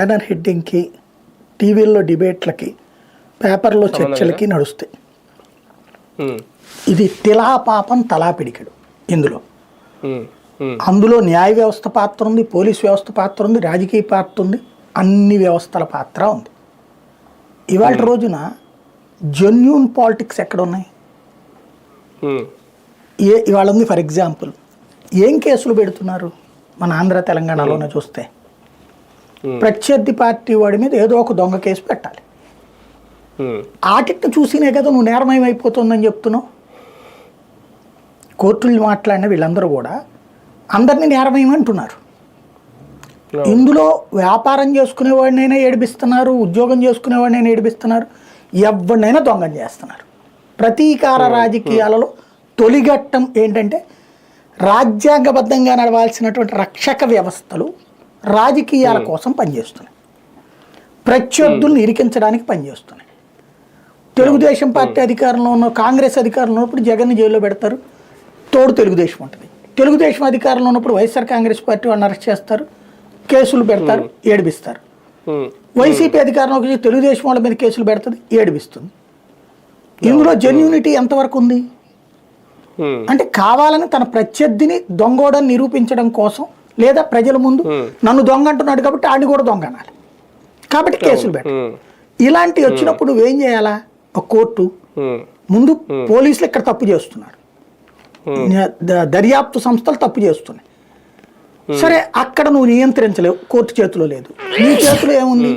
Banner హెడ్డింగ్కి, టీవీల్లో డిబేట్లకి, పేపర్లో చర్చలకి నడుస్తాయి. ఇది తిలా పాపం తలా పిడికెడు. అందులో న్యాయ వ్యవస్థ పాత్ర ఉంది, పోలీస్ వ్యవస్థ పాత్ర ఉంది, రాజకీయ పాత్ర ఉంది, అన్ని వ్యవస్థల పాత్ర ఉంది. ఇవాళ రోజున జెన్యూన్ పాలిటిక్స్ ఎక్కడ ఉన్నాయి? ఇవాళ ఉంది. ఫర్ ఎగ్జాంపుల్, ఏం కేసులు పెడుతున్నారు మన ఆంధ్ర తెలంగాణలోనే చూస్తే, ప్రత్యర్థి పార్టీ వాడి మీద ఏదో ఒక దొంగ కేసు పెట్టాలి. ఆటిట్టు చూసినే కదా నువ్వు నేరమయమైపోతుందని చెప్తున్నావు. కోర్టులు మాట్లాడిన వీళ్ళందరూ కూడా అందరినీ నేరమయమంటున్నారు. ఇందులో వ్యాపారం చేసుకునేవాడినైనా ఏడిపిస్తున్నారు, ఉద్యోగం చేసుకునేవాడినైనా ఏడిపిస్తున్నారు, ఎవరినైనా దొంగం చేస్తున్నారు. ప్రతీకార రాజకీయాలలో తొలిఘట్టం ఏంటంటే రాజ్యాంగబద్ధంగా నడవాల్సినటువంటి రక్షక వ్యవస్థలు రాజకీయాల కోసం పనిచేస్తున్నాయి, ప్రత్యర్థులను ఇరికించడానికి పనిచేస్తున్నాయి. తెలుగుదేశం పార్టీ అధికారంలో ఉన్న, కాంగ్రెస్ అధికారంలో ఉన్నప్పుడు జగన్ని జైల్లో పెడతారు, తోడు తెలుగుదేశం ఉంటుంది. తెలుగుదేశం అధికారంలో ఉన్నప్పుడు వైఎస్ఆర్ కాంగ్రెస్ పార్టీ వాళ్ళని అరెస్ట్ చేస్తారు, కేసులు పెడతారు, ఏడిపిస్తారు. వైసీపీ అధికారంలోకి వచ్చి తెలుగుదేశం వాళ్ళ మీద కేసులు పెడుతుంది, ఏడిపిస్తుంది. ఇందులో జెన్యూనిటీ ఎంతవరకు ఉంది అంటే కావాలని తన ప్రత్యర్థిని దొంగోడని నిరూపించడం కోసం, లేదా ప్రజల ముందు నన్ను దొంగ అంటున్నాడు కాబట్టి ఆడిని కూడా దొంగ అనాలి కాబట్టి కేసులు పెట్టాలి. ఇలాంటివి వచ్చినప్పుడు నువ్వేం చేయాలా? ఒక కోర్టు ముందు పోలీసులు ఇక్కడ తప్పు చేస్తున్నారు, దర్యాప్తు సంస్థలు తప్పు చేస్తున్నాయి, సరే అక్కడ నువ్వు నియంత్రించలేవు, కోర్టు చేతిలో లేదు, నీ చేతిలో ఏముంది?